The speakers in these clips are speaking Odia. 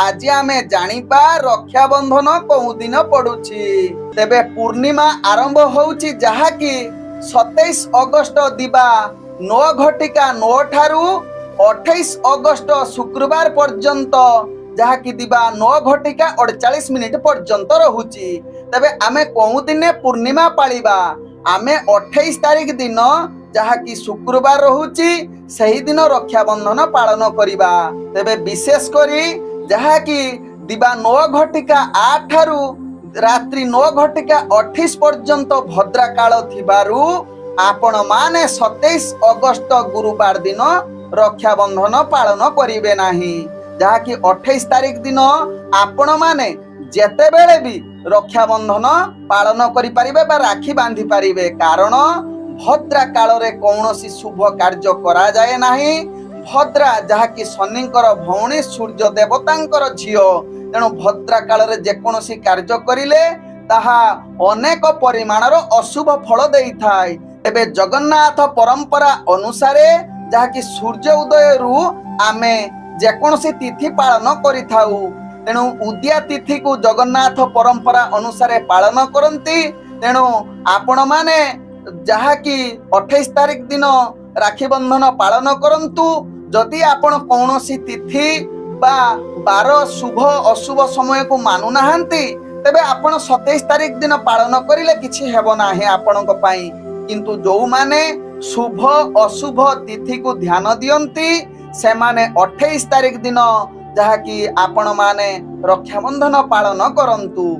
आज आमे जानिबा रक्षाबंधन कोउ दिन पडुछि। तेबे पूर्णिमा आरंभ होउछि जहाकी 27 अगस्त दिबा 9 घटिका 9 ठारू 28 अगस्त शुक्रवार पर्यंत जहाकी दिबा 9 घटिका 48 मिनिट पर्यंत रहुछि। तेबे आमे कोउ दिने पूर्णिमा पालिबा आमे 28 तारिख दिन जहाकी शुक्रवार रहुछि सही दिन रक्षाबंधन पालन करिबा। तेबे विशेष करी जहाकी दिबा 9 घटिका 8 ठारू रात्रि 9 घटिका 28 पर्यंत भद्रा काल थिबारु आपण माने 27 अगस्त गुरुवार दिन रक्षाबंधन पालन करिवे नाही। जहाकी 28 तारिख दिन आपण माने जेते बेले भी रक्षाबंधन पालन करि परिबे बा राखी बांधी परिबे, कारण भद्रा काल रे कौनसी शुभ कार्य करा जाए नाही। भद्रा जहाकी शनिंकर भौणी सूर्य देवतांकर झियो, तेणु भद्रा काल रे जेकोनसी कार्य करिले ताहा अनेक परिमाणर अशुभ फल देइथाय। एबे जगन्नाथ परंपरा अनुसारे जहाकी सूर्य उदय रु आमे जेकोनसी तिथि पालन करिथाउ, तेणु उदिया तिथि को जगन्नाथ परंपरा अनुसारे पालन करंती। तेणु आपण माने जहाकी 28 तारिख दिन राखी बंधन पालन करंतु। जदि आपण कौनसी तिथि बा 12 शुभ अशुभ समय को मानु नाहंती तेबे आपण 27 तारिख दिन पालन करिले किछि हेबो नाही आपणक पई। किंतु जो माने शुभ अशुभ तिथि को ध्यान दियंती से माने 28 तारिख दिन जहाकी आपण माने रक्षाबंधन पालन करंतु।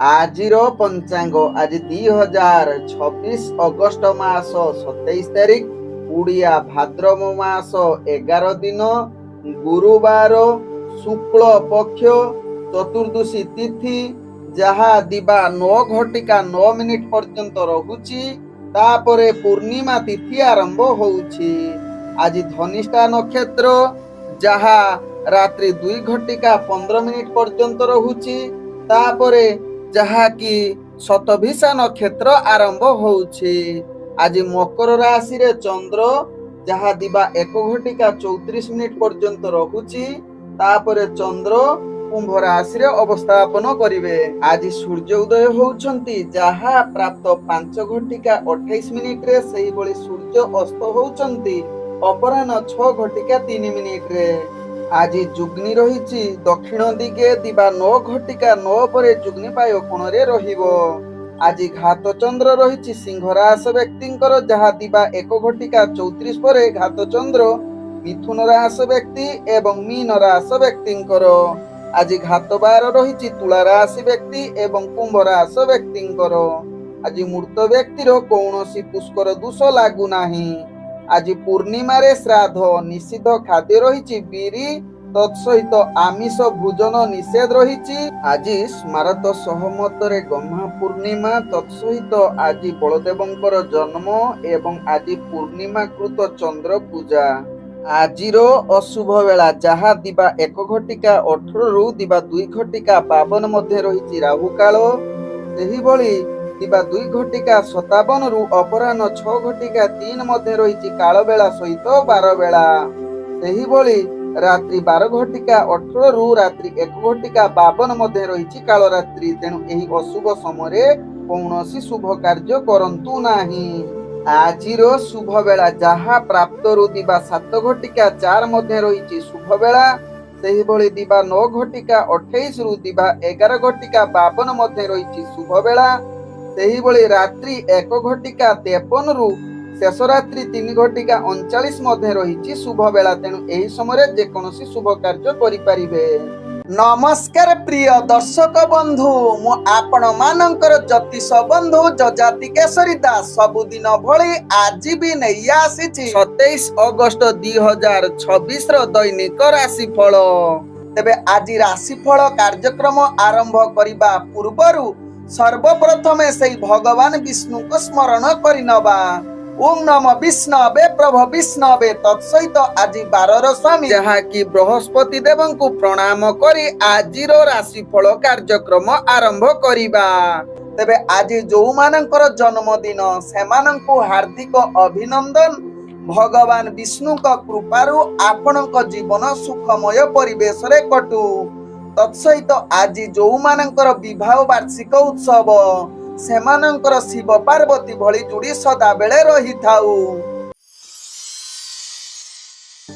आजिर पंचांग आज 2026 अगस्त मास 27 तारिख उड़िया भाद्रव मास 11 दिन गुरुवार शुक्ल पक्ष चतुर्दशी तिथि जहा दिबा 9 घटिका 9 मिनिट पर्यंत रहुछि। तापरे पूर्णिमा तिथि आरंभ होउछि। आज धनिष्ठा नक्षत्र जहा रात्रि 2 घटिका 15 मिनिट पर्यंत रहुछि। तापरे जहा की शतभिषा नक्षत्र आरंभ होउछि। आज मकर राशि रे चंद्र जहा दिबा 1 घटिका 34 मिनिट पर्यंत रहुछि। तापरे चंद्र कुंभ राशि रे अवस्थापन करिवे। आज सूर्य उदय होउछंती जहा प्राप्त 5 घटिका 28 मिनिट रे, सही बळी सूर्य अस्त होउछंती अपराह्न 6 घटिका 3 मिनिट रे। आज जुग्नि रहिछि दक्षिण दिगे दिबा 9 घटिका 9 परे जुग्नि पाय कोण रे रहिबो। आज घात चंद्र रहिछि सिंह राशि व्यक्तिंकर जहा दिबा 1 घटिका 34 परे घात चंद्र मिथुन राशि व्यक्ति एवं मीन राशि व्यक्तिंकर। आज घात बार रहिछि तुला राशि व्यक्ति एवं कुंभ राशि व्यक्तिंकर। आज मृत व्यक्तिर कौनसी पुष्कर दोष लागू नाही। आज पूर्णिमा रे श्राद्ध निषिद्ध खाद्य रहिछि बीरी तत्सहित आमिष भोजन निषेध रहिछि। आज स्मारत सहमत रे गम्हा पूर्णिमा तत्सहित आज बलदेवंकर जन्म एवं आज पूर्णिमा कृत चंद्र पूजा। आजिर अशुभ बेला जहा दिबा 1 घटिका 18 रु दिबा 2 घटिका 52 मध्ये रहिछि राहु काल। सेही भली दिबा 2 घटिका 57 रु अपराह्न 6 घटिका 3 मध्ये रहिछि काल बेला सहित 12 बेला। सेही भली रात्रि 12 घटिका 18 रु रात्रि 1 घटिका 52 मध्ये रहिछि काल रात्रि। तेणु एही अशुभ समय रे कौनसी शुभ कार्य करंतु नाही। आजिर शुभ बेला जहा प्राप्त रु दिबा 7 घटिका 4 मध्ये रहिछि शुभ बेला। सेही भली दिबा 9 घटिका 28 रु दिबा 11 घटिका 52 मध्ये रहिछि शुभ बेला। सेही भली रात्रि 1 घटिका 53 रु शेष रात्रि 3 घटिका 39 मध्ये रहिछि शुभ बेला। तेणु एही समय जे कोनोसी शुभ कार्य करि परिबे। नमस्कार प्रिय दर्शक बंधु, मु आपण मानकर ज्योतिष बंधु जजाति केशरी दास सबुदिन भली आज भी नहीं आसीछि 27 अगस्त 2026 रो दैनिक राशिफल। तेबे आज राशिफल कार्यक्रम आरंभ करिबा पूर्वरु सर्वप्रथमे सेई भगवान विष्णु को स्मरण करिनबा। ओम नमः विष्णवे प्रभु विष्णवे तत्सहित आज बारर स्वामी जहा कि बृहस्पति देव को प्रणाम करी आजिर राशिफल कार्यक्रम आरंभ करिबा। तेबे आज जो मानकर जन्मदिन सेमानंकु हार्दिक अभिनंदन। भगवान विष्णु का कृपारु आपणक जीवन सुखमय परिवेश रे कटू। ତତ୍ସହିତ ଆଜି ଯୋଉମାନଙ୍କର ବିବାହ ବାର୍ଷିକ ଉତ୍ସବ ସେମାନଙ୍କର ଶିବ ପାର୍ବତୀ ଭଳି ଯୋଡ଼ି ସଦାବେଳେ ରହିଥାଉ।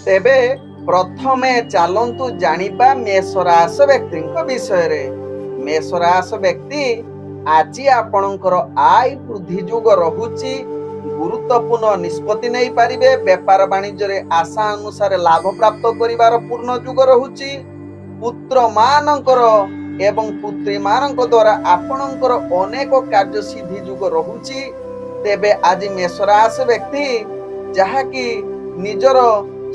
ତେବେ ପ୍ରଥମେ ଚାଲନ୍ତୁ ଜାଣିବା ମେଷ ରାଶି ବ୍ୟକ୍ତିଙ୍କ ବିଷୟରେ। ମେଷ ରାଶି ବ୍ୟକ୍ତି ଆଜି ଆପଣଙ୍କର ଆୟ ବୃଦ୍ଧି ଯୋଗ ରହୁଛି। ଗୁରୁତ୍ୱପୂର୍ଣ୍ଣ ନିଷ୍ପତ୍ତି ନେଇପାରିବେ। ବେପାର ବାଣିଜ୍ୟରେ ଆଶା ଅନୁସାରେ ଲାଭ ପ୍ରାପ୍ତ କରିବାର ପୂର୍ଣ୍ଣ ଯୋଗ ରହୁଛି। ପୁତ୍ର ମାନଙ୍କର ଏବଂ ପୁତ୍ରୀ ମାନଙ୍କ ଦ୍ୱାରା ଆପଣଙ୍କର ଅନେକ କାର୍ଯ୍ୟ ସିଦ୍ଧି ଯୋଗ ରହୁଛି। ତେବେ ଆଜି ମେଷ ରାଶି ବ୍ୟକ୍ତି ଯାହାକି ନିଜର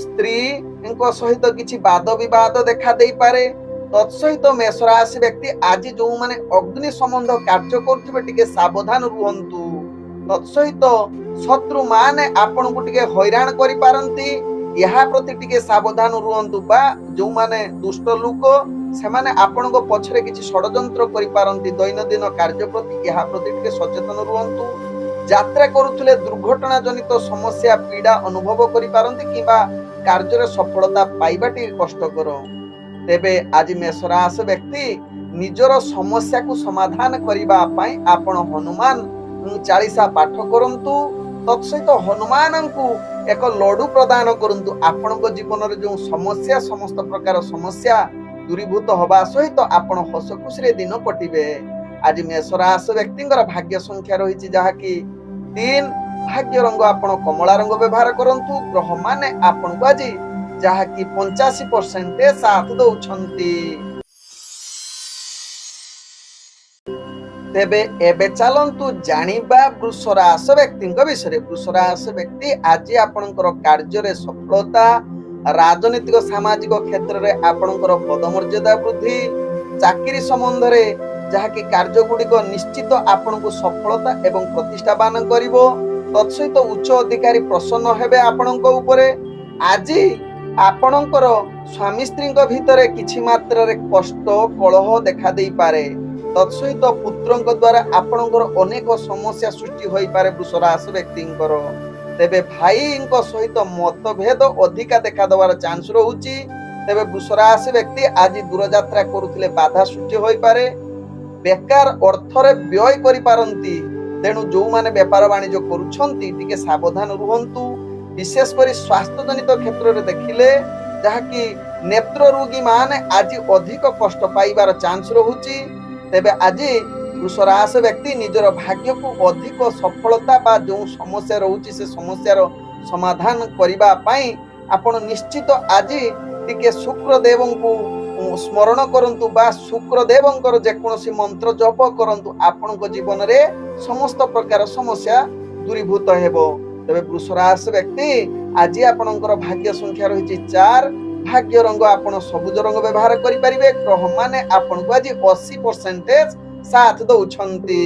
ସ୍ତ୍ରୀଙ୍କ ସହିତ କିଛି ବାଦ ବିବାଦ ଦେଖା ଦେଇପାରେ। ତତ୍ସହିତ ମେଷ ରାଶି ବ୍ୟକ୍ତି ଆଜି ଯୋଉମାନେ ଅଗ୍ନି ସମ୍ବନ୍ଧ କାର୍ଯ୍ୟ କରୁଥିବେ ଟିକେ ସାବଧାନ ରୁହନ୍ତୁ। ତତ୍ସହିତ ଶତ୍ରୁ ମାନେ ଆପଣଙ୍କୁ ଟିକେ ହଇରାଣ କରିପାରନ୍ତି, ଏହା ପ୍ରତି ଟିକେ ସାବଧାନ ରୁହନ୍ତୁ। ବା ଯୋଉମାନେ ଦୁଷ୍ଟ ଲୋକ ସେମାନେ ଆପଣଙ୍କ ପଛରେ କିଛି ଷଡ଼ଯନ୍ତ୍ର କରିପାରନ୍ତି। ଦୈନନ୍ଦିନ କାର୍ଯ୍ୟ ପ୍ରତି ଏହା ପ୍ରତି ଟିକେ ସଚେତନ ରୁହନ୍ତୁ। ଯାତ୍ରା କରୁଥିଲେ ଦୁର୍ଘଟଣା ଜନିତ ସମସ୍ୟା ପୀଡ଼ା ଅନୁଭବ କରିପାରନ୍ତି କିମ୍ବା କାର୍ଯ୍ୟରେ ସଫଳତା ପାଇବା ଟିକେ କଷ୍ଟକର। ତେବେ ଆଜି ମେଷ ରାଶି ବ୍ୟକ୍ତି ନିଜର ସମସ୍ୟାକୁ ସମାଧାନ କରିବା ପାଇଁ ଆପଣ ହନୁମାନ ଚାଳିଶା ପାଠ କରନ୍ତୁ। ତତ୍ସହିତ ହନୁମାନଙ୍କୁ ଏକ ଲଡୁ ପ୍ରଦାନ କରନ୍ତୁ। ଆପଣଙ୍କ ଜୀବନରେ ଯେଉଁ ସମସ୍ୟା ସମସ୍ତ ପ୍ରକାର ସମସ୍ୟା ଦୂରୀଭୂତ ହେବା ସହିତ ଆପଣ ହସ ଖୁସିରେ ଦିନ କଟିବେ। ଆଜି ମେଷ ରାଶି ବ୍ୟକ୍ତିଙ୍କର ଭାଗ୍ୟ ସଂଖ୍ୟା ରହିଛି ଯାହାକି 3। ଭାଗ୍ୟ ରଙ୍ଗ ଆପଣ କମଳା ରଙ୍ଗ ବ୍ୟବହାର କରନ୍ତୁ। ଗ୍ରହ ମାନେ ଆପଣଙ୍କୁ ଆଜି ଯାହାକି 85% ସାଥ ଦଉଛନ୍ତି। ତେବେ ଏବେ ଚାଲନ୍ତୁ ଜାଣିବା ବୃଷ ରାଶି ବ୍ୟକ୍ତିଙ୍କ ବିଷୟରେ। ବୃଷ ରାଶି ବ୍ୟକ୍ତି ଆଜି ଆପଣଙ୍କର କାର୍ଯ୍ୟରେ ସଫଳତା, ରାଜନୈତିକ ସାମାଜିକ କ୍ଷେତ୍ରରେ ଆପଣଙ୍କର ପଦମର୍ଯ୍ୟାଦା ବୃଦ୍ଧି, ଚାକିରି ସମ୍ବନ୍ଧରେ ଯାହାକି କାର୍ଯ୍ୟ ଗୁଡ଼ିକ ନିଶ୍ଚିତ ଆପଣଙ୍କୁ ସଫଳତା ଏବଂ ପ୍ରତିଷ୍ଠାବାନ କରିବ। ତତ୍ସହିତ ଉଚ୍ଚ ଅଧିକାରୀ ପ୍ରସନ୍ନ ହେବେ ଆପଣଙ୍କ ଉପରେ। ଆଜି ଆପଣଙ୍କର ସ୍ୱାମୀ ସ୍ତ୍ରୀଙ୍କ ଭିତରେ କିଛି ମାତ୍ରାରେ କଷ୍ଟ କଳହ ଦେଖା ଦେଇପାରେ। ତତ୍ସହିତ ପୁତ୍ରଙ୍କ ଦ୍ୱାରା ଆପଣଙ୍କର ଅନେକ ସମସ୍ୟା ସୃଷ୍ଟି ହୋଇପାରେ ବୃଷ ରାଶି ବ୍ୟକ୍ତିଙ୍କର। ତେବେ ଭାଇଙ୍କ ସହିତ ମତଭେଦ ଅଧିକା ଦେଖା ଦେବାର ଚାନ୍ସ ରହୁଛି। ତେବେ ବୃଷ ରାଶି ବ୍ୟକ୍ତି ଆଜି ଦୂରଯାତ୍ରା କରୁଥିଲେ ବାଧା ସୃଷ୍ଟି ହୋଇପାରେ। ବେକାର ଅର୍ଥରେ ବ୍ୟୟ କରିପାରନ୍ତି। ତେଣୁ ଯୋଉମାନେ ବେପାର ବାଣିଜ୍ୟ କରୁଛନ୍ତି ଟିକେ ସାବଧାନ ରୁହନ୍ତୁ। ବିଶେଷ କରି ସ୍ୱାସ୍ଥ୍ୟ ଜନିତ କ୍ଷେତ୍ରରେ ଦେଖିଲେ ଯାହାକି ନେତ୍ର ରୋଗୀ ମାନେ ଆଜି ଅଧିକ କଷ୍ଟ ପାଇବାର ଚାନ୍ସ ରହୁଛି। ତେବେ ଆଜି ବୃଷ ରାଶି ବ୍ୟକ୍ତି ନିଜର ଭାଗ୍ୟକୁ ଅଧିକ ସଫଳତା ବା ଯେଉଁ ସମସ୍ୟା ରହୁଛି ସେ ସମସ୍ୟାର ସମାଧାନ କରିବା ପାଇଁ ଆପଣ ନିଶ୍ଚିତ ଆଜି ଟିକେ ଶୁକ୍ରଦେବଙ୍କୁ ସ୍ମରଣ କରନ୍ତୁ ବା ଶୁକ୍ରଦେବଙ୍କର ଯେକୌଣସି ମନ୍ତ୍ର ଜପ କରନ୍ତୁ। ଆପଣଙ୍କ ଜୀବନରେ ସମସ୍ତ ପ୍ରକାର ସମସ୍ୟା ଦୂରୀଭୂତ ହେବ। ତେବେ ବୃଷ ରାଶି ବ୍ୟକ୍ତି ଆଜି ଆପଣଙ୍କର ଭାଗ୍ୟ ସଂଖ୍ୟା ରହିଛି 4। ଭାଗ୍ୟ ରଙ୍ଗ ଆପଣ ସବୁଜ ରଙ୍ଗ ବ୍ୟବହାର କରିପାରିବେ। ଗ୍ରହ ମାନେ ଆପଣଙ୍କୁ ଆଜି 80% ସାଥ ଦଉଛନ୍ତି।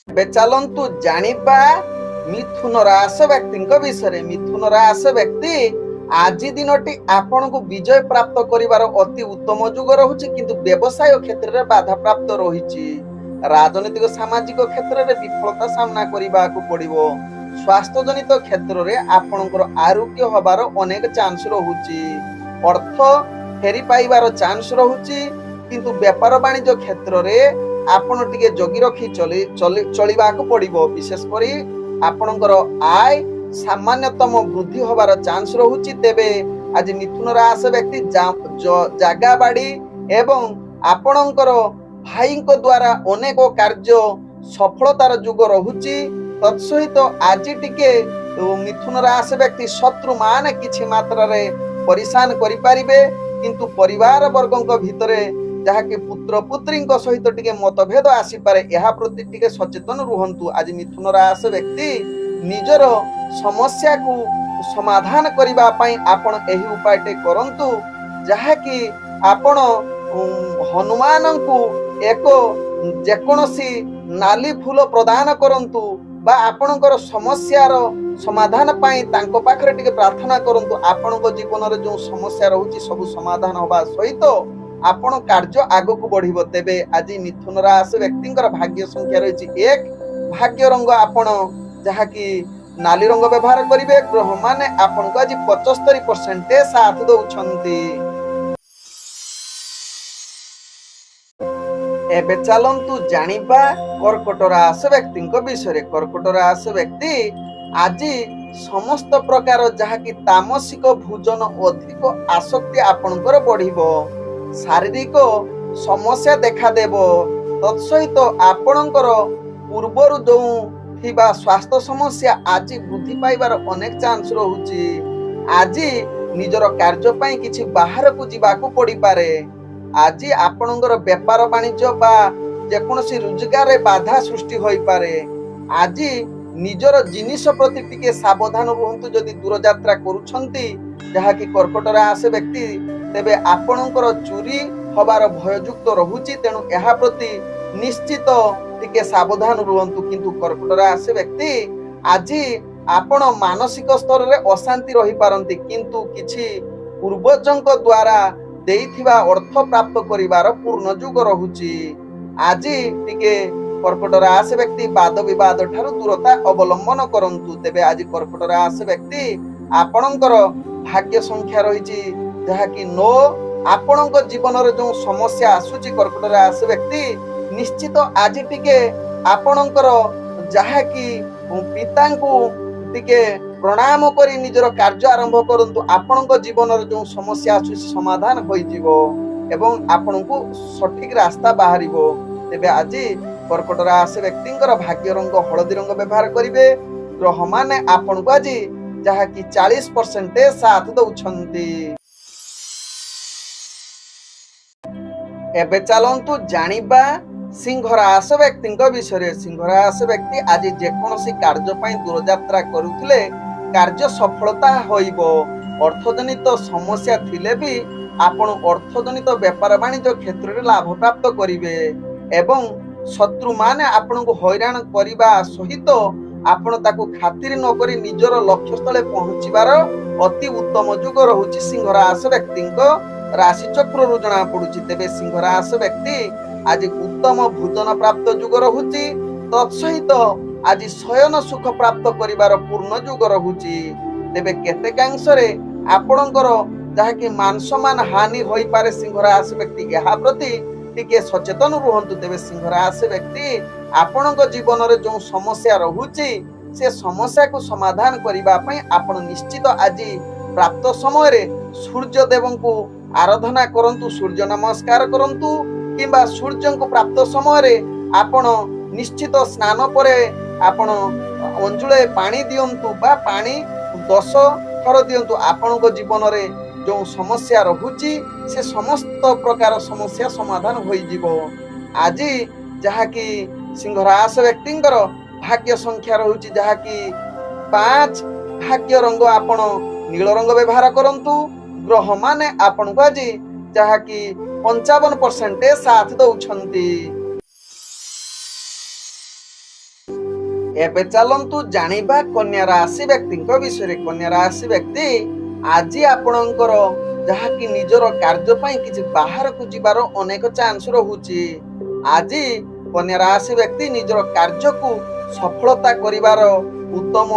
ଏବେ ଚାଲନ୍ତୁ ଜାଣିବା ମିଥୁନ ରାଶି ବ୍ୟକ୍ତିଙ୍କ ବିଷୟରେ। ମିଥୁନ ରାଶି ବ୍ୟକ୍ତି ଆଜି ଦିନଟି ଆପଣଙ୍କୁ ବିଜୟ ପ୍ରାପ୍ତ କରିବାର ଅତି ଉତ୍ତମ ଯୁଗ ରହୁଛି, କିନ୍ତୁ ବ୍ୟବସାୟ କ୍ଷେତ୍ରରେ ବାଧା ପ୍ରାପ୍ତ ରହିଛି। ରାଜନୈତିକ ସାମାଜିକ କ୍ଷେତ୍ରରେ ବିଫଳତା ସାମ୍ନା କରିବାକୁ ପଡିବ। ସ୍ୱାସ୍ଥ୍ୟ ଜନିତ କ୍ଷେତ୍ରରେ ଆପଣଙ୍କର ଆରୋଗ୍ୟ ହବାର ଅନେକ ଚାନ୍ସ ରହୁଛି। ଅର୍ଥ ଫେରି ପାଇବାର ଚାନ୍ସ ରହୁଛି, କିନ୍ତୁ ବେପାର ବାଣିଜ୍ୟ କ୍ଷେତ୍ରରେ ଆପଣ ଟିକେ ଜଗି ରଖି ଚଳିବାକୁ ପଡିବ। ବିଶେଷ କରି ଆପଣଙ୍କର ଆୟ ସାମାନ୍ୟତମ ବୃଦ୍ଧି ହବାର ଚାନ୍ସ ରହୁଛି। ତେବେ ଆଜି ମିଥୁନ ରାଶି ବ୍ୟକ୍ତି ଜାଗା ବାଡି ଏବଂ ଆପଣଙ୍କର ଭାଇଙ୍କ ଦ୍ୱାରା ଅନେକ କାର୍ଯ୍ୟ ସଫଳତାର ଯୁଗ ରହୁଛି। ତତ୍ସହିତ ଆଜି ଟିକେ ମିଥୁନ ରାଶି ବ୍ୟକ୍ତି ଶତ୍ରୁ ମାନେ କିଛି ମାତ୍ରାରେ ପରିଶାନ କରିପାରିବେ, କିନ୍ତୁ ପରିବାର ବର୍ଗଙ୍କ ଭିତରେ ଯାହାକି ପୁତ୍ର ପୁତ୍ରୀଙ୍କ ସହିତ ଟିକେ ମତଭେଦ ଆସିପାରେ। ଏହା ପ୍ରତି ଟିକେ ସଚେତନ ରୁହନ୍ତୁ। ଆଜି ମିଥୁନ ରାଶି ବ୍ୟକ୍ତି ନିଜର ସମସ୍ୟାକୁ ସମାଧାନ କରିବା ପାଇଁ ଆପଣ ଏହି ଉପାୟଟି କରନ୍ତୁ, ଯାହାକି ଆପଣ ହନୁମାନଙ୍କୁ ଏକ ଯେକୌଣସି ନାଲି ଫୁଲ ପ୍ରଦାନ କରନ୍ତୁ ବା ଆପଣଙ୍କର ସମସ୍ୟାର ସମାଧାନ ପାଇଁ ତାଙ୍କ ପାଖରେ ଟିକେ ପ୍ରାର୍ଥନା କରନ୍ତୁ। ଆପଣଙ୍କ ଜୀବନରେ ଯେଉଁ ସମସ୍ୟା ରହୁଛି ସବୁ ସମାଧାନ ହେବା ସହିତ ଆପଣ କାର୍ଯ୍ୟ ଆଗକୁ ବଢିବ। ତେବେ ଆଜି ମିଥୁନ ରାଶି ବ୍ୟକ୍ତିଙ୍କର ଭାଗ୍ୟ ସଂଖ୍ୟା ରହିଛି 1। ଭାଗ୍ୟ ରଙ୍ଗ ଆପଣ ଯାହାକି ନାଲି ରଙ୍ଗ ବ୍ୟବହାର କରିବେ। ଗ୍ରହ ମାନେ ଆପଣଙ୍କୁ ଆଜି 75% ସାଥ ଦଉଛନ୍ତି। ଏବେ ଚାଲନ୍ତୁ ଜାଣିବା କର୍କଟ ରାଶି ବ୍ୟକ୍ତିଙ୍କ ବିଷୟରେ। କର୍କଟ ରାଶି ବ୍ୟକ୍ତି ଆଜି ସମସ୍ତ ପ୍ରକାର ଯାହାକି ତାମସିକ ଭୋଜନ ଅଧିକ ଆସକ୍ତି ଆପଣଙ୍କର ବଢିବ, ଶାରୀରିକ ସମସ୍ୟା ଦେଖାଦେବ। ତତ୍ସହିତ ଆପଣଙ୍କର ପୂର୍ବରୁ ଯେଉଁ ଥିବା ସ୍ୱାସ୍ଥ୍ୟ ସମସ୍ୟା ଆଜି ବୃଦ୍ଧି ପାଇବାର ଅନେକ ଚାନ୍ସ ରହୁଛି। ଆଜି ନିଜର କାର୍ଯ୍ୟ ପାଇଁ କିଛି ବାହାରକୁ ଯିବାକୁ ପଡିପାରେ। ଆଜି ଆପଣଙ୍କର ବେପାର ବାଣିଜ୍ୟ ବା ଯେକୌଣସି ରୋଜଗାରରେ ବାଧା ସୃଷ୍ଟି ହୋଇପାରେ। ଆଜି ନିଜର ଜିନିଷ ପ୍ରତି ଟିକେ ସାବଧାନ ରୁହନ୍ତୁ। ଯଦି ଦୂରଯାତ୍ରା କରୁଛନ୍ତି ଯାହାକି କର୍କଟ ରାଶି ବ୍ୟକ୍ତି, ତେବେ ଆପଣଙ୍କର ଚୋରି ହବାର ଭୟଯୁକ୍ତ ରହୁଛି। ତେଣୁ ଏହା ପ୍ରତି ନିଶ୍ଚିତ ଟିକେ ସାବଧାନ ରୁହନ୍ତୁ। କିନ୍ତୁ କର୍କଟ ରାଶି ବ୍ୟକ୍ତି ଆଜି ଆପଣ ମାନସିକ ସ୍ତରରେ ଅଶାନ୍ତି ରହିପାରନ୍ତି, କିନ୍ତୁ କିଛି ପୂର୍ବଜଙ୍କ ଦ୍ୱାରା ଦେଇଥିବା ଅର୍ଥ ପ୍ରାପ୍ତ କରିବାର ପୂର୍ଣ୍ଣ ଯୋଗ ରହୁଛି। ଆଜି ଟିକେ କର୍କଟ ରାଶି ବ୍ୟକ୍ତି ବାଦ ବିବାଦ ଠାରୁ ଦୂରତା ଅବଲମ୍ବନ କରନ୍ତୁ। ତେବେ ଆଜି କର୍କଟ ରାଶି ବ୍ୟକ୍ତି ଆପଣଙ୍କର ଭାଗ୍ୟ ସଂଖ୍ୟା ରହିଛି ଯାହାକି 9। ଆପଣଙ୍କ ଜୀବନରେ ଯେଉଁ ସମସ୍ୟା ଆସୁଛି କର୍କଟ ରାଶି ବ୍ୟକ୍ତି, ନିଶ୍ଚିତ ଆଜି ଟିକେ ଆପଣଙ୍କର ଯାହାକି ପିତାଙ୍କୁ ଟିକେ ପ୍ରଣାମ କରି ନିଜର କାର୍ଯ୍ୟ ଆରମ୍ଭ କରନ୍ତୁ। ଆପଣଙ୍କ ଜୀବନରେ ଯେଉଁ ସମସ୍ୟା ଆସୁଛି ସମାଧାନ ହୋଇଯିବ ଏବଂ ଆପଣଙ୍କୁ ସଠିକ ରାସ୍ତା ବାହାରିବ। ତେବେ ଆଜି କର୍କଟ ରାଶି ବ୍ୟକ୍ତିଙ୍କର ଭାଗ୍ୟ ରଙ୍ଗ ହଳଦୀ ରଙ୍ଗ ବ୍ୟବହାର କରିବେ। ଗ୍ରହମାନେ ଆପଣଙ୍କୁ ଆଜି ଯାହାକି 40% ସାଥ ଦଉଛନ୍ତି। ଏବେ ଚାଲନ୍ତୁ ଜାଣିବା ସିଂହ ରାଶି ବ୍ୟକ୍ତିଙ୍କ ବିଷୟରେ। ସିଂହ ରାଶି ବ୍ୟକ୍ତି ଆଜି ଯେକୌଣସି କାର୍ଯ୍ୟ ପାଇଁ ଦୂରଯାତ୍ରା କରୁଥିଲେ କାର୍ଯ୍ୟ ସଫଳତା ହୋଇବ। ଅର୍ଥଜନିତ ସମସ୍ୟା ଥିଲେ ବି ଆପଣ ଅର୍ଥଜନିତ ବେପାର ବାଣିଜ୍ୟ କ୍ଷେତ୍ରରେ ଲାଭ ପ୍ରାପ୍ତ କରିବେ ଏବଂ ଶତ୍ରୁମାନେ ଆପଣଙ୍କୁ ହଇରାଣ କରିବା ସହିତ ଆପଣ ତାକୁ ଖାତିର ନକରି ନିଜର ଲକ୍ଷ୍ୟସ୍ଥଳେ ପହଞ୍ଚିବାର ଅତି ଉତ୍ତମ ଯୋଗ ରହୁଛି ସିଂହ ରାଶି ବ୍ୟକ୍ତିଙ୍କ ରାଶି ଚକ୍ରରୁ ଜଣା ପଡୁଛି। ତେବେ ସିଂହ ରାଶି ବ୍ୟକ୍ତି ଆଜି ଉତ୍ତମ ଭୋଜନ ପ୍ରାପ୍ତ ଯୋଗ ରହୁଛି। ତତ୍ସହିତ ଆଜି ଶୟନ ସୁଖ ପ୍ରାପ୍ତ କରିବାର ପୂର୍ଣ୍ଣ ଯୋଗ ରହୁଛି। ତେବେ କେତେକାଂଶରେ ଆପଣଙ୍କର ଯାହାକି ମାନ ସମ୍ମାନ ହାନି ହୋଇପାରେ ସିଂହ ରାଶି ବ୍ୟକ୍ତି, ଏହା ପ୍ରତି ଟିକେ ସଚେତନ ରୁହନ୍ତୁ। ତେବେ ସିଂହ ରାଶି ବ୍ୟକ୍ତି ଆପଣଙ୍କ ଜୀବନରେ ଯେଉଁ ସମସ୍ୟା ରହୁଛି ସେ ସମସ୍ୟାକୁ ସମାଧାନ କରିବା ପାଇଁ ଆପଣ ନିଶ୍ଚିତ ଆଜି ପ୍ରାପ୍ତ ସମୟରେ ସୂର୍ଯ୍ୟ ଦେବଙ୍କୁ ଆରାଧନା କରନ୍ତୁ, ସୂର୍ଯ୍ୟ ନମସ୍କାର କରନ୍ତୁ କିମ୍ବା ସୂର୍ଯ୍ୟଙ୍କୁ ପ୍ରାପ୍ତ ସମୟରେ ଆପଣ ନିଶ୍ଚିତ ସ୍ନାନ ପରେ ଆପଣ ଅଞ୍ଜୁଳେ ପାଣି ଦିଅନ୍ତୁ ବା ପାଣି 10 ଥର ଦିଅନ୍ତୁ। ଆପଣଙ୍କ ଜୀବନରେ ଯେଉଁ ସମସ୍ୟା ରହୁଛି ସେ ସମସ୍ତ ପ୍ରକାର ସମସ୍ୟା ସମାଧାନ ହୋଇଯିବ। ଆଜି ଯାହାକି ସିଂହ ରାଶି ବ୍ୟକ୍ତିଙ୍କର ଭାଗ୍ୟ ସଂଖ୍ୟା ରହୁଛି ଯାହାକି 5। ଭାଗ୍ୟ ରଙ୍ଗ ଆପଣ ନୀଳ ରଙ୍ଗ ବ୍ୟବହାର କରନ୍ତୁ। ଗ୍ରହମାନେ ଆପଣଙ୍କୁ ଆଜି ଯାହାକି 55% ସାଥ ଦଉଛନ୍ତି। ଏବେ ଚାଲନ୍ତୁ ଜାଣିବା କନ୍ୟା ରାଶି ବ୍ୟକ୍ତିଙ୍କ ବିଷୟରେ। କନ୍ୟା ରାଶି ବ୍ୟକ୍ତି ଆଜି ଆପଣଙ୍କର ଯାହାକି ନିଜର କାର୍ଯ୍ୟ ପାଇଁ କିଛି ବାହାରକୁ ଯିବାର ଅନେକ ଚାନ୍ସ ରହୁଛି। ଆଜି କନ୍ୟା ରାଶି ବ୍ୟକ୍ତି ନିଜର କାର୍ଯ୍ୟକୁ ସଫଳତା କରିବାର ଉତ୍ତମ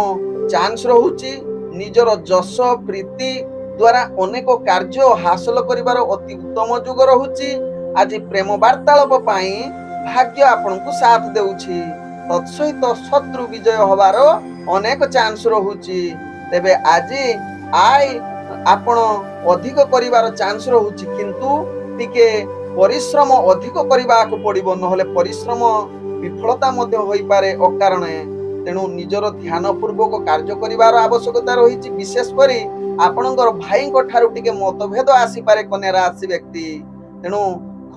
ଚାନ୍ସ ରହୁଛି। ନିଜର ଯଶ ପ୍ରୀତି ଦ୍ୱାରା ଅନେକ କାର୍ଯ୍ୟ ହାସଲ କରିବାର ଅତି ଉତ୍ତମ ଯୋଗ ରହୁଛି। ଆଜି ପ୍ରେମ ବାର୍ତ୍ତାଳାପ ପାଇଁ ଭାଗ୍ୟ ଆପଣଙ୍କୁ ସାଥ ଦେଉଛି। ତତ୍ସହିତ ଶତ୍ରୁ ବିଜୟ ହବାର ଅନେକ ଚାନ୍ସ ରହୁଛି। ତେବେ ଆଜି ଆୟ ଆପଣ ଅଧିକ କରିବାର ଚାନ୍ସ ରହୁଛି, କିନ୍ତୁ ଟିକେ ପରିଶ୍ରମ ଅଧିକ କରିବାକୁ ପଡିବ, ନହେଲେ ପରିଶ୍ରମ ବିଫଳତା ମଧ୍ୟ ହୋଇପାରେ ଅକାରଣେ। ତେଣୁ ନିଜର ଧ୍ୟାନ ପୂର୍ବକ କାର୍ଯ୍ୟ କରିବାର ଆବଶ୍ୟକତା ରହିଛି। ବିଶେଷ କରି ଆପଣଙ୍କର ଭାଇଙ୍କ ଠାରୁ ଟିକେ ମତଭେଦ ଆସିପାରେ କନ୍ୟା ରାଶି ବ୍ୟକ୍ତି। ତେଣୁ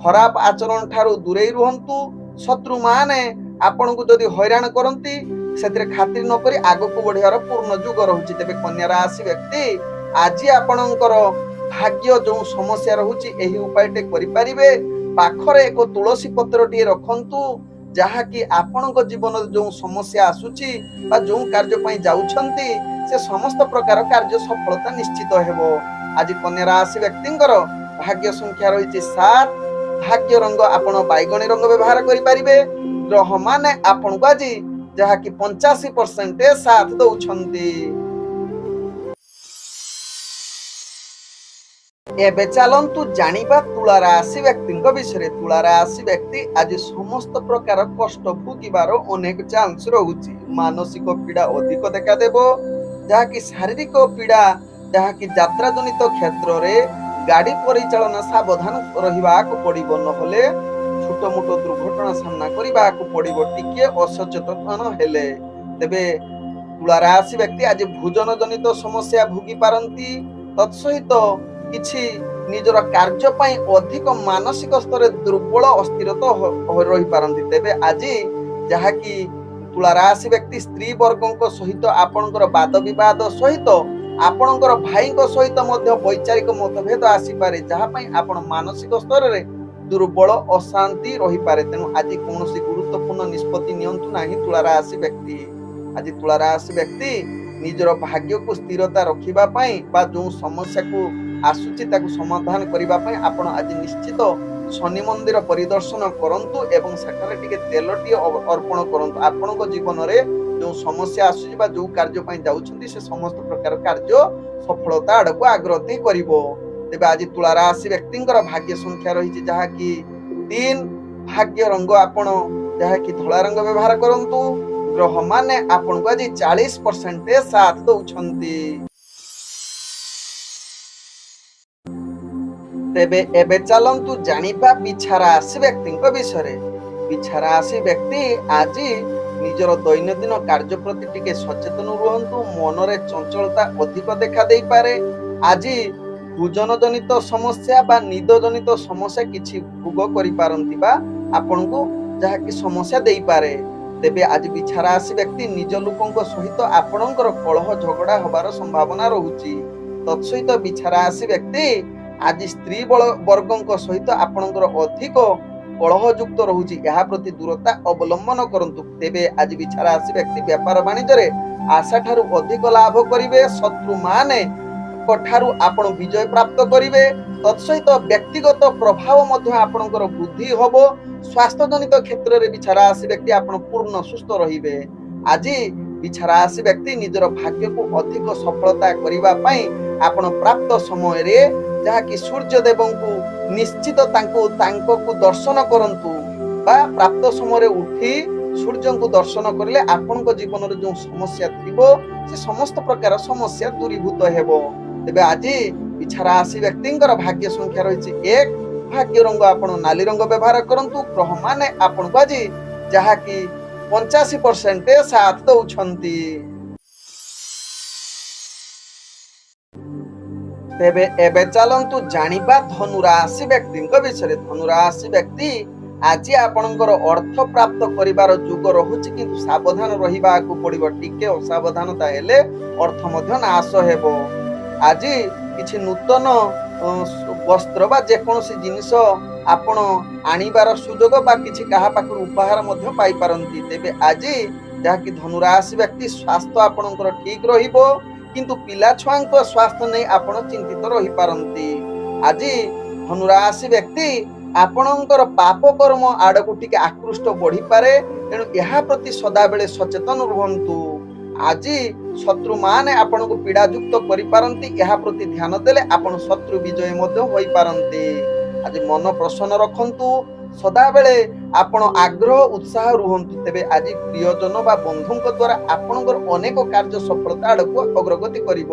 ଖରାପ ଆଚରଣ ଠାରୁ ଦୂରେଇ ରୁହନ୍ତୁ। ଶତ୍ରୁମାନେ ଆପଣଙ୍କୁ ଯଦି ହଇରାଣ କରନ୍ତି ସେଥିରେ ଖାତିର ନକରି ଆଗକୁ ବଢିବାର ପୂର୍ଣ୍ଣ ଯୋଗ ରହୁଛି। ତେବେ କନ୍ୟା ରାଶି ବ୍ୟକ୍ତି ଆଜି ଆପଣଙ୍କର ଭାଗ୍ୟ ଯେଉଁ ସମସ୍ୟା ରହୁଛି ଏହି ଉପାୟଟେ କରିପାରିବେ। ପାଖରେ ଏକ ତୁଳସୀ ପତ୍ରଟିଏ ରଖନ୍ତୁ, ଯାହାକି ଆପଣଙ୍କ ଜୀବନରେ ଯେଉଁ ସମସ୍ୟା ଆସୁଛି ବା ଯେଉଁ କାର୍ଯ୍ୟ ପାଇଁ ଯାଉଛନ୍ତି ସେ ସମସ୍ତ ପ୍ରକାର କାର୍ଯ୍ୟ ସଫଳତା ନିଶ୍ଚିତ ହେବ। ଆଜି କନ୍ୟା ରାଶି ବ୍ୟକ୍ତିଙ୍କର ଭାଗ୍ୟ ସଂଖ୍ୟା ରହିଛି 7। ଭାଗ୍ୟ ରଙ୍ଗ ଆପଣ ବାଇଗଣୀ ରଙ୍ଗ ବ୍ୟବହାର କରିପାରିବେ। ଗ୍ରହମାନେ ଆପଣଙ୍କୁ ଆଜି ଯାହାକି 85% ସାଥ ଦଉଛନ୍ତି। ଏବେ ଚାଲନ୍ତୁ ଜାଣିବା ତୁଳା ରାଶି ବ୍ୟକ୍ତିଙ୍କ ବିଷୟରେ। ତୁଳା ରାଶି ବ୍ୟକ୍ତି ଆଜି ସମସ୍ତ ପ୍ରକାର କଷ୍ଟ ଭୋଗିବାର ଅନେକ ଚାନ୍ସ ରହୁଛି। ମାନସିକ ପୀଡା ଅଧିକ ଦେଖାଦେବ, ଯାହାକି ଶାରୀରିକ ପୀଡା, ଯାହାକି ଯାତ୍ରା ଜନିତ କ୍ଷେତ୍ରରେ ଗାଡି ପରିଚାଳନା ସାବଧାନ ରହିବାକୁ ପଡିବ, ନହେଲେ ଛୋଟ ମୋଟ ଦୁର୍ଘଟଣା ସାମ୍ନା କରିବାକୁ ପଡିବ ଟିକେ ଅସଚେତନ ହେଲେ। ତେବେ ତୁଳା ରାଶି ବ୍ୟକ୍ତି ଆଜି ଭୋଜନ ଜନିତ ସମସ୍ୟା ଭୋଗି ପାରନ୍ତି। ତତ୍ସହିତ କିଛି ନିଜର କାର୍ଯ୍ୟ ପାଇଁ ଅଧିକ ମାନସିକ ସ୍ତରରେ ଦୁର୍ବଳ ଅସ୍ଥିରତା ରହିପାରନ୍ତି। ତେବେ ଆଜି ଯାହାକି ତୁଳା ରାଶି ବ୍ୟକ୍ତି ସ୍ତ୍ରୀ ବର୍ଗଙ୍କ ସହିତ ଆପଣଙ୍କର ବାଦ ବିବାଦ ସହିତ ଆପଣଙ୍କର ଭାଇଙ୍କ ସହିତ ମଧ୍ୟ ବୈଚାରିକ ମତଭେଦ ଆସିପାରେ, ଯାହା ପାଇଁ ଆପଣ ମାନସିକ ସ୍ତରରେ ଦୁର୍ବଳ ଅଶାନ୍ତି ରହିପାରେ। ତେଣୁ ଆଜି କୌଣସି ଗୁରୁତ୍ୱପୂର୍ଣ୍ଣ ନିଷ୍ପତ୍ତି ନିଅନ୍ତୁ ନାହିଁ ତୁଳା ରାଶି ବ୍ୟକ୍ତି। ଆଜି ତୁଳା ରାଶି ବ୍ୟକ୍ତି ନିଜର ଭାଗ୍ୟକୁ ସ୍ଥିରତା ରଖିବା ପାଇଁ ବା ଯେଉଁ ସମସ୍ୟାକୁ ଆସୁଛି ତାକୁ ସମାଧାନ କରିବା ପାଇଁ ଆପଣ ଆଜି ନିଶ୍ଚିତ ଶନି ମନ୍ଦିର ପରିଦର୍ଶନ କରନ୍ତୁ ଏବଂ ସେଠାରେ ଟିକେ ତେଲଟିଏ ଅର୍ପଣ କରନ୍ତୁ। ଆପଣଙ୍କ ଜୀବନରେ ଯେଉଁ ସମସ୍ୟା ଆସୁଛି ବା ଯେଉଁ କାର୍ଯ୍ୟ ପାଇଁ ଯାଉଛନ୍ତି ସେ ସମସ୍ତ ପ୍ରକାର କାର୍ଯ୍ୟ ସଫଳତା ଆଡକୁ ଅଗ୍ରଗତି କରିବ। ତେବେ ଆଜି ତୁଳା ରାଶି ବ୍ୟକ୍ତିଙ୍କର ଭାଗ୍ୟ ସଂଖ୍ୟା ରହିଛି ଯାହାକି 3, ଭାଗ୍ୟ ରଙ୍ଗ ଆପଣ ଯାହାକି ଧଳା ରଙ୍ଗ ବ୍ୟବହାର କରନ୍ତୁ। ଗ୍ରହ ମାନେ ଆପଣଙ୍କୁ ଆଜି 40% ସାଥ ଦଉଛନ୍ତି। ତେବେ ଏବେ ଚାଲନ୍ତୁ ଜାଣିବା ବିଛା ରାଶି ବ୍ୟକ୍ତିଙ୍କ ବିଷୟରେ। ବିଛା ରାଶି ବ୍ୟକ୍ତି ଆଜି ନିଜର ଦୈନନ୍ଦିନ କାର୍ଯ୍ୟ ପ୍ରତି ଟିକେ ସଚେତନ ରୁହନ୍ତୁ। ମନରେ ଚଞ୍ଚଳତା ଅଧିକ ଦେଖା ଦେଇପାରେ। ଆଜି ଭୋଜନ ଜନିତ ସମସ୍ୟା ବା ନିଦ ଜନିତ ସମସ୍ୟା କିଛି ଭୋଗ କରିପାରନ୍ତି ବା ଆପଣଙ୍କୁ ଯାହାକି ସମସ୍ୟା ଦେଇପାରେ। ତେବେ ଆଜି ବିଛା ରାଶି ବ୍ୟକ୍ତି ନିଜ ଲୋକଙ୍କ ସହିତ ଆପଣଙ୍କର କଳହ ଝଗଡା ହବାର ସମ୍ଭାବନା ରହୁଛି। ତତ୍ସହିତ ବିଛା ରାଶି ବ୍ୟକ୍ତି ଆଜି ସ୍ତ୍ରୀ ବର୍ଗଙ୍କ ସହିତ ଆପଣଙ୍କର ଅଧିକ କଳହଯୁକ୍ତ ରହୁଛି, ଏହା ପ୍ରତି ଦୂରତା ଅବଲମ୍ବନ କରନ୍ତୁ। ତେବେ ଆଜି ବିଛା ରାଶି ବ୍ୟକ୍ତି ବେପାର ବାଣିଜ୍ୟରେ ଆଶା ଠାରୁ ଅଧିକ ଲାଭ କରିବେ। ଶତ୍ରୁ ମାନେ ଠାରୁ ଆପଣ ବିଜୟ ପ୍ରାପ୍ତ କରିବେ। ତତ୍ସହିତ ବ୍ୟକ୍ତିଗତ ପ୍ରଭାବ ମଧ୍ୟ ଆପଣଙ୍କର ବୃଦ୍ଧି ହବ। ସ୍ୱାସ୍ଥ୍ୟ ଜନିତ କ୍ଷେତ୍ରରେ ବିଛା ରାଶି ବ୍ୟକ୍ତି ଆପଣ ପୂର୍ଣ୍ଣ ସୁସ୍ଥ ରହିବେ। ଆଜି ବିଛା ରାଶି ବ୍ୟକ୍ତି ନିଜର ଭାଗ୍ୟକୁ ଅଧିକ ସଫଳତା କରିବା ପାଇଁ ଆପଣ ପ୍ରାପ୍ତ ସମୟରେ ଯାହାକି ସୂର୍ଯ୍ୟ ଦେବଙ୍କୁ ନିଶ୍ଚିତ ତାଙ୍କୁ ଦର୍ଶନ କରନ୍ତୁ ବା ପ୍ରାପ୍ତ ସମୟରେ ଉଠି ସୂର୍ଯ୍ୟଙ୍କୁ ଦର୍ଶନ କରିଲେ ଆପଣଙ୍କ ଜୀବନରେ ଯେଉଁ ସମସ୍ୟା ଥିବ ସେ ସମସ୍ତ ପ୍ରକାର ସମସ୍ୟା ଦୂରୀଭୂତ ହେବ। ତେବେ ଆଜି ବିଛା ରାଶି ବ୍ୟକ୍ତିଙ୍କର ଭାଗ୍ୟ ସଂଖ୍ୟା ରହିଛି 1, ଭାଗ୍ୟ ରଙ୍ଗ ଆପଣ ନାଲି ରଙ୍ଗ ବ୍ୟବହାର କରନ୍ତୁ। ଗ୍ରହ ମାନେ ଆପଣଙ୍କୁ ଆଜି ଯାହାକି 85% ସାଥ ଦଉଛନ୍ତି। ତେବେ ଏବେ ଚାଲନ୍ତୁ ଜାଣିବା ଧନୁ ରାଶି ବ୍ୟକ୍ତିଙ୍କ ବିଷୟରେ। ଧନୁ ରାଶି ବ୍ୟକ୍ତି ଆଜି ଆପଣଙ୍କର ଅର୍ଥ ପ୍ରାପ୍ତ କରିବାର ଯୁଗ ରହୁଛି, କିନ୍ତୁ ସାବଧାନ ରହିବାକୁ ପଡିବ। ଟିକେ ଅସାବଧାନତା ହେଲେ ଅର୍ଥ ମଧ୍ୟ ନାଶ ହେବ। ଆଜି କିଛି ନୂତନ ବସ୍ତ୍ର ବା ଯେକୌଣସି ଜିନିଷ ଆପଣ ଆଣିବାର ସୁଯୋଗ ବା କିଛି କାହା ପାଖରୁ ଉପହାର ମଧ୍ୟ ପାଇପାରନ୍ତି। ତେବେ ଆଜି ଯାହାକି ଧନୁ ରାଶି ବ୍ୟକ୍ତି ସ୍ୱାସ୍ଥ୍ୟ ଆପଣଙ୍କର ଠିକ ରହିବ, କିନ୍ତୁ ପିଲା ଛୁଆଙ୍କ ସ୍ୱାସ୍ଥ୍ୟ ନେଇ ଆପଣ ଚିନ୍ତିତ ରହିପାରନ୍ତି। ଆଜି ଧନୁ ରାଶି ବ୍ୟକ୍ତି ଆପଣଙ୍କର ପାପ କର୍ମ ଆଡକୁ ଟିକେ ଆକୃଷ୍ଟ ବଢିପାରେ, ତେଣୁ ଏହା ପ୍ରତି ସଦାବେଳେ ସଚେତନ ରୁହନ୍ତୁ। ଆଜି ଶତ୍ରୁ ମାନେ ଆପଣଙ୍କୁ ପୀଡାଯୁକ୍ତ କରିପାରନ୍ତି, ଏହା ପ୍ରତି ଧ୍ୟାନ ଦେଲେ ଆପଣ ଶତ୍ରୁ ବିଜୟ ମଧ୍ୟ ହୋଇପାରନ୍ତି। ଆଜି ମନ ପ୍ରସନ୍ନ ରଖନ୍ତୁ, ସଦାବେଳେ ଆପଣ ଆଗ୍ରହ ଉତ୍ସାହ ରୁହନ୍ତୁ। ତେବେ ଆଜି ପ୍ରିୟଜନ ବା ବନ୍ଧୁଙ୍କ ଦ୍ୱାରା ଆପଣଙ୍କର ଅନେକ କାର୍ଯ୍ୟ ସଫଳତା ଆଡକୁ ଅଗ୍ରଗତି କରିବ।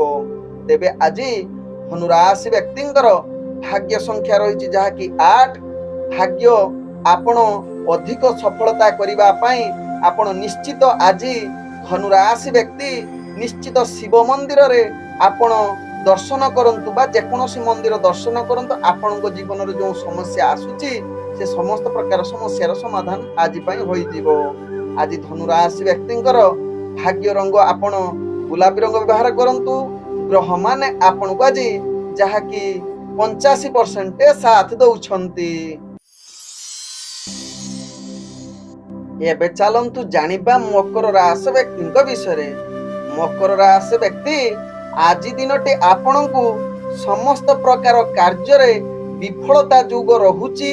ତେବେ ଆଜି ଧନୁ ରାଶି ବ୍ୟକ୍ତିଙ୍କର ଭାଗ୍ୟ ସଂଖ୍ୟା ରହିଛି ଯାହାକି 8, ଭାଗ୍ୟ ଆପଣ ଅଧିକ ସଫଳତା କରିବା ପାଇଁ ଆପଣ ନିଶ୍ଚିତ ଆଜି ଧନୁ ରାଶି ବ୍ୟକ୍ତି ନିଶ୍ଚିତ ଶିବ ମନ୍ଦିରରେ ଆପଣ ଦର୍ଶନ କରନ୍ତୁ ବା ଯେକୌଣସି ମନ୍ଦିର ଦର୍ଶନ କରନ୍ତୁ। ଆପଣଙ୍କ ଜୀବନରେ ଯେଉଁ ସମସ୍ୟା ଆସୁଛି ସେ ସମସ୍ତ ପ୍ରକାର ସମସ୍ୟାର ସମାଧାନ ଆଜି ପାଇଁ ହୋଇଯିବ। ଆଜି ଧନୁ ରାଶି ବ୍ୟକ୍ତିଙ୍କର ଭାଗ୍ୟ ରଙ୍ଗ ଆପଣ ଗୋଲାପୀ ରଙ୍ଗ ବ୍ୟବହାର କରନ୍ତୁ। ଗ୍ରହ ମାନେ ଆପଣଙ୍କୁ ଆଜି ଯାହାକି 85% ସାଥ ଦଉଛନ୍ତି। ଏବେ ଚାଲନ୍ତୁ ଜାଣିବା ମକର ରାଶି ବ୍ୟକ୍ତିଙ୍କ ବିଷୟରେ। ମକର ରାଶି ବ୍ୟକ୍ତି ଆଜି ଦିନଟି ଆପଣଙ୍କୁ ସମସ୍ତ ପ୍ରକାର କାର୍ଯ୍ୟରେ ବିଫଳତା ଯୋଗ ରହୁଛି।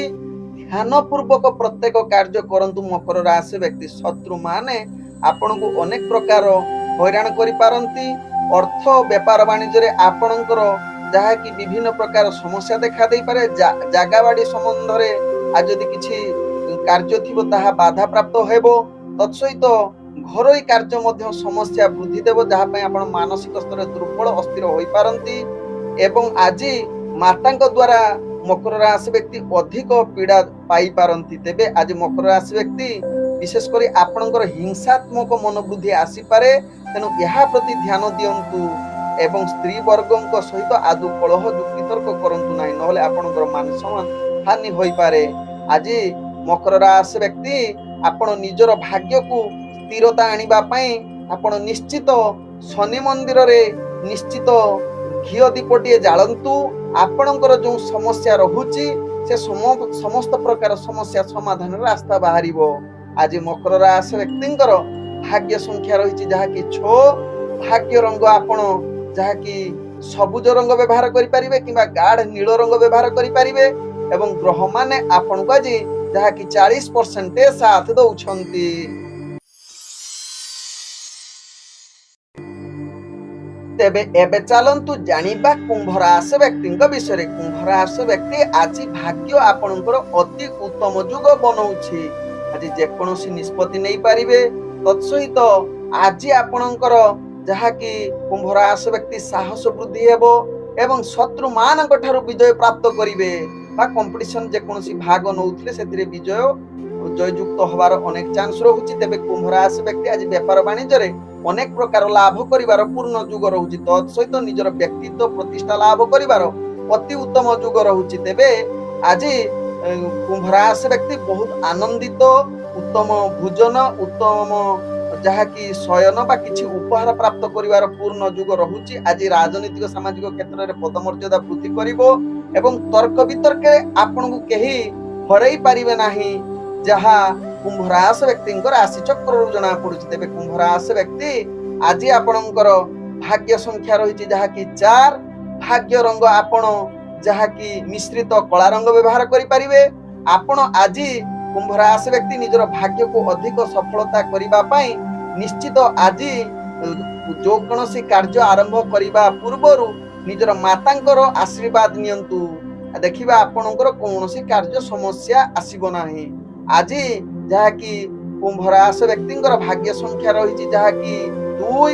ଧ୍ୟାନ ପୂର୍ବକ ପ୍ରତ୍ୟେକ କାର୍ଯ୍ୟ କରନ୍ତୁ ମକର ରାଶି ବ୍ୟକ୍ତି। ଶତ୍ରୁ ମାନେ ଆପଣଙ୍କୁ ଅନେକ ପ୍ରକାର ହଇରାଣ କରିପାରନ୍ତି। ଅର୍ଥ ବେପାର ବାଣିଜ୍ୟରେ ଆପଣଙ୍କର ଯାହାକି ବିଭିନ୍ନ ପ୍ରକାର ସମସ୍ୟା ଦେଖା ଦେଇପାରେ। ଜାଗା ବାଡି ସମ୍ବନ୍ଧରେ ଆଜି ଯଦି କିଛି କାର୍ଯ୍ୟ ଥିବ ତାହା ବାଧାପ୍ରାପ୍ତ ହେବ। ତତ୍ସହିତ ଘରୋଇ କାର୍ଯ୍ୟ ମଧ୍ୟ ସମସ୍ୟା ବୃଦ୍ଧି ଦେବ, ଯାହା ପାଇଁ ଆପଣ ମାନସିକ ସ୍ତରରେ ଦୁର୍ବଳ ଅସ୍ଥିର ହୋଇପାରନ୍ତି। ଏବଂ ଆଜି ମାତାଙ୍କ ଦ୍ୱାରା ମକର ରାଶି ବ୍ୟକ୍ତି ଅଧିକ ପୀଡ଼ା ପାଇପାରନ୍ତି। ତେବେ ଆଜି ମକର ରାଶି ବ୍ୟକ୍ତି ବିଶେଷ କରି ଆପଣଙ୍କର ହିଂସାତ୍ମକ ମନୋବୃଦ୍ଧି ଆସିପାରେ, ତେଣୁ ଏହା ପ୍ରତି ଧ୍ୟାନ ଦିଅନ୍ତୁ ଏବଂ ସ୍ତ୍ରୀ ବର୍ଗଙ୍କ ସହିତ ଆଦୌ କଳହ ଯୁକ୍ତିତର୍କ କରନ୍ତୁ ନାହିଁ, ନହେଲେ ଆପଣଙ୍କର ମାନ ସମ୍ମାନ ହାନି ହୋଇପାରେ। ଆଜି ମକର ରାଶି ବ୍ୟକ୍ତି ଆପଣ ନିଜର ଭାଗ୍ୟକୁ ସ୍ଥିରତା ଆଣିବା ପାଇଁ ଆପଣ ନିଶ୍ଚିତ ଶନି ମନ୍ଦିରରେ ନିଶ୍ଚିତ ଘିଅ ଦୀପଟିଏ ଜାଳନ୍ତୁ। ଆପଣଙ୍କର ଯେଉଁ ସମସ୍ୟା ରହୁଛି ସେ ସମସ୍ତ ପ୍ରକାର ସମସ୍ୟା ସମାଧାନର ରାସ୍ତା ବାହାରିବ। ଆଜି ମକର ରାଶି ବ୍ୟକ୍ତିଙ୍କର ଭାଗ୍ୟ ସଂଖ୍ୟା ରହିଛି ଯାହାକି 6। ଭାଗ୍ୟ ରଙ୍ଗ ଆପଣ ଯାହାକି ସବୁଜ ରଙ୍ଗ ବ୍ୟବହାର କରିପାରିବେ କିମ୍ବା ଗାଢ ନୀଳ ରଙ୍ଗ ବ୍ୟବହାର କରିପାରିବେ। ଏବଂ ଗ୍ରହମାନେ ଆପଣଙ୍କୁ ଆଜି ଯାହାକି 40% ସାଥ ଦଉଛନ୍ତି। ତେବେ ଏବେ ଚାଲନ୍ତୁ ଜାଣିବା କୁମ୍ଭ ରାଶି ବ୍ୟକ୍ତିଙ୍କ ବିଷୟରେ। କୁମ୍ଭ ରାଶି ବ୍ୟକ୍ତି ଆଜି ଭାଗ୍ୟ ଆପଣଙ୍କର ଅତି ଉତ୍ତମ ଯୁଗ ବନଉଛି। ଆଜି ଯେକୌଣସି ନିଷ୍ପତ୍ତି ନେଇପାରିବେ। ତତ୍ସହିତ ଆଜି ଆପଣଙ୍କର ଯାହାକି କୁମ୍ଭ ରାଶି ବ୍ୟକ୍ତି ସାହସ ବୃଦ୍ଧି ହେବ ଏବଂ ଶତ୍ରୁ ମାନଙ୍କ ଠାରୁ ବିଜୟ ପ୍ରାପ୍ତ କରିବେ ବା କମ୍ପିଟିସନ ଯେକୌଣସି ଭାଗ ନଉଥିଲେ ସେଥିରେ ଜୟଯୁକ୍ତ ହବାର ଅନେକ ଚାନ୍ସ ରହୁଛି। ତେବେ କୁମ୍ଭ ରାଶି ବ୍ୟକ୍ତି ଆଜି ବେପାର ବାଣିଜ୍ୟରେ ଅନେକ ପ୍ରକାର ଲାଭ କରିବାର ପୂର୍ଣ୍ଣ ଯୁଗ ରହୁଛି। ତତ୍ ସହିତ ନିଜର ବ୍ୟକ୍ତିତ୍ୱ ପ୍ରତିଷ୍ଠା ଲାଭ କରିବାର ଅତି ଉତ୍ତମ ଯୁଗ ରହୁଛି। ତେବେ ଆଜି କୁମ୍ଭ ରାଶି ବ୍ୟକ୍ତି ବହୁତ ଆନନ୍ଦିତ, ଉତ୍ତମ ଭୋଜନ, ଉତ୍ତମ ଯାହାକି ଶୟନ ବା କିଛି ଉପହାର ପ୍ରାପ୍ତ କରିବାର ପୂର୍ଣ୍ଣ ଯୁଗ ରହୁଛି। ଆଜି ରାଜନୈତିକ ସାମାଜିକ କ୍ଷେତ୍ରରେ ପଦମର୍ଯ୍ୟାଦା ବୃଦ୍ଧି କରିବ ଏବଂ ତର୍କ ବିତର୍କରେ ଆପଣଙ୍କୁ କେହି ହରାଇ ପାରିବେ ନାହିଁ, ଯାହା କୁମ୍ଭ ରାଶି ବ୍ୟକ୍ତିଙ୍କ ରାଶି ଚକ୍ରରୁ ଜଣା ପଡୁଛି। ତେବେ କୁମ୍ଭ ରାଶି ବ୍ୟକ୍ତି ଆଜି ଆପଣଙ୍କର ଭାଗ୍ୟ ସଂଖ୍ୟା ରହିଛି ଯାହାକି 4। ଭାଗ୍ୟ ରଙ୍ଗ ଆପଣ ଯାହାକି ମିଶ୍ରିତ କଳା ରଙ୍ଗ ବ୍ୟବହାର କରିପାରିବେ। ଆପଣ ଆଜି କୁମ୍ଭ ରାଶି ବ୍ୟକ୍ତି ନିଜର ଭାଗ୍ୟକୁ ଅଧିକ ସଫଳତା କରିବା ପାଇଁ ନିଶ୍ଚିତ ଆଜି ଯୋଉ କୌଣସି କାର୍ଯ୍ୟ ଆରମ୍ଭ କରିବା ପୂର୍ବରୁ ନିଜର ମାତାଙ୍କର ଆଶୀର୍ବାଦ ନିଅନ୍ତୁ। ଦେଖିବା ଆପଣଙ୍କର କୌଣସି କାର୍ଯ୍ୟ ସମସ୍ୟା ଆସିବ ନାହିଁ। ଆଜି ଯାହାକି କୁମ୍ଭ ରାଶି ବ୍ୟକ୍ତିଙ୍କର ଭାଗ୍ୟ ସଂଖ୍ୟା ରହିଛି ଯାହାକି 2।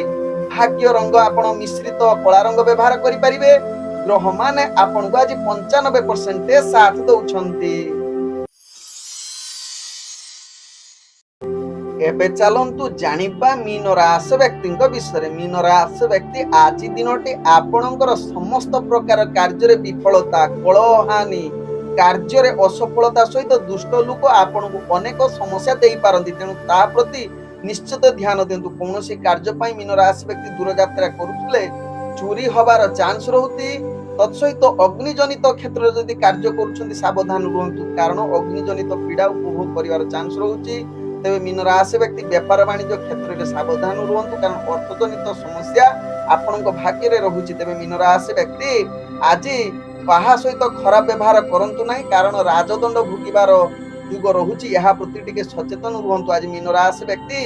ଭାଗ୍ୟ ରଙ୍ଗ ଆପଣ ମିଶ୍ରିତ କଳା ରଙ୍ଗ ବ୍ୟବହାର କରିପାରିବେ। ଗ୍ରହମାନେ ଆପଣଙ୍କୁ ଆଜି 95% ସାଥ ଦଉଛନ୍ତି। ଏବେ ଚାଲନ୍ତୁ ଜାଣିବା ମୀନ ରାଶି ବ୍ୟକ୍ତିଙ୍କ ବିଷୟରେ। ମୀନ ରାଶି ବ୍ୟକ୍ତି ଆଜି ଦିନଟି ଆପଣଙ୍କର ସମସ୍ତ ପ୍ରକାର କାର୍ଯ୍ୟରେ ବିଫଳତା, କଳହ, ହାନି, କାର୍ଯ୍ୟରେ ଅସଫଳତା ସହିତ ଦୁଷ୍ଟ ଲୋକ ଆପଣଙ୍କୁ ଅନେକ ସମସ୍ୟା ଦେଇପାରନ୍ତି, ତେଣୁ ତା ପ୍ରତି ନିଶ୍ଚିତ ଧ୍ୟାନ ଦିଅନ୍ତୁ। କୌଣସି କାର୍ଯ୍ୟ ପାଇଁ ମୀନ ରାଶି ବ୍ୟକ୍ତି ଦୂରଯାତ୍ରା କରୁଥିଲେ ଚୋରି ହବାର ଚାନ୍ସ ରହୁଛି। ତତ୍ସହିତ ଅଗ୍ନିଜନିତ କ୍ଷେତ୍ରରେ ଯଦି କାର୍ଯ୍ୟ କରୁଛନ୍ତି ସାବଧାନ ରୁହନ୍ତୁ, କାରଣ ଅଗ୍ନିଜନିତ ପୀଡ଼ା ଉପଭୋଗ କରିବାର ଚାନ୍ସ ରହୁଛି। ତେବେ ମୀନ ରାଶି ବ୍ୟକ୍ତି ବେପାର ବାଣିଜ୍ୟ କ୍ଷେତ୍ରରେ ସାବଧାନ ରୁହନ୍ତୁ, କାରଣ ଅର୍ଥଜନିତ ସମସ୍ୟା ଆପଣଙ୍କ ଭାଗ୍ୟରେ ରହୁଛି। ତେବେ ମୀନ ରାଶି ବ୍ୟକ୍ତି ଆଜି କାହା ସହିତ ଖରାପ ବ୍ୟବହାର କରନ୍ତୁ ନାହିଁ, କାରଣ ରାଜଦଣ୍ଡ ଭୋଗିବାର ଯୁଗ ରହୁଛି। ଏହା ପ୍ରତି ଟିକେ ସଚେତନ ରୁହନ୍ତୁ। ଆଜି ମୀନ ରାଶି ବ୍ୟକ୍ତି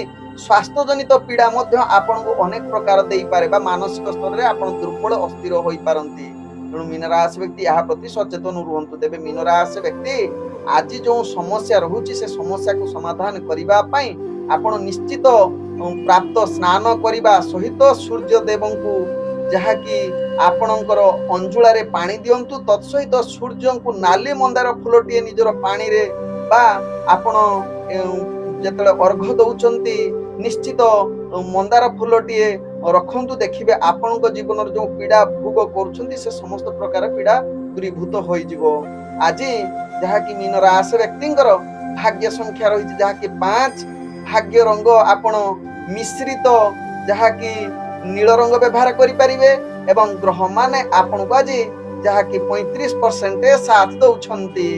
ସ୍ୱାସ୍ଥ୍ୟଜନିତ ପୀଡ଼ା ମଧ୍ୟ ଆପଣଙ୍କୁ ଅନେକ ପ୍ରକାର ଦେଇପାରେ ବା ମାନସିକ ସ୍ତରରେ ଆପଣ ଦୁର୍ବଳ ଅସ୍ଥିର ହୋଇପାରନ୍ତି, ତେଣୁ ମୀନ ରାଶି ବ୍ୟକ୍ତି ଏହା ପ୍ରତି ସଚେତନ ରୁହନ୍ତୁ। ତେବେ ମୀନ ରାଶି ବ୍ୟକ୍ତି ଆଜି ଯେଉଁ ସମସ୍ୟା ରହୁଛି ସେ ସମସ୍ୟାକୁ ସମାଧାନ କରିବା ପାଇଁ ଆପଣ ନିଶ୍ଚିତ ପ୍ରାପ୍ତ ସ୍ନାନ କରିବା ସହିତ ସୂର୍ଯ୍ୟ ଦେବଙ୍କୁ ଯାହାକି ଆପଣଙ୍କର ଅଞ୍ଜୁଳାରେ ପାଣି ଦିଅନ୍ତୁ। ତତ୍ସହିତ ସୂର୍ଯ୍ୟଙ୍କୁ ନାଲି ମନ୍ଦାର ଫୁଲଟିଏ ନିଜର ପାଣିରେ ବା ଆପଣ ଯେତେବେଳେ ଅର୍ଘ୍ୟ ଦଉଛନ୍ତି ନିଶ୍ଚିତ ମନ୍ଦାର ଫୁଲଟିଏ ରଖନ୍ତୁ। ଦେଖିବେ ଆପଣଙ୍କ ଜୀବନର ଯେଉଁ ପୀଡ଼ା ଭୋଗ କରୁଛନ୍ତି ସେ ସମସ୍ତ ପ୍ରକାର ପୀଡ଼ା ଦୂରୀଭୂତ ହୋଇଯିବ। ଆଜି ଯାହାକି ମୀନ ରାଶି ବ୍ୟକ୍ତିଙ୍କର ଭାଗ୍ୟ ସଂଖ୍ୟା ରହିଛି ଯାହାକି 5। ଭାଗ୍ୟ ରଙ୍ଗ ଆପଣ ମିଶ୍ରିତ ଯାହାକି ନୀଳ ରଙ୍ଗ ବ୍ୟବହାର କରିପାରିବେ ଏବଂ ଗ୍ରହମାନେ ଆପଣଙ୍କୁ ଆଜି ଯାହାକି 35% ସାଥ ଦଉଛନ୍ତି।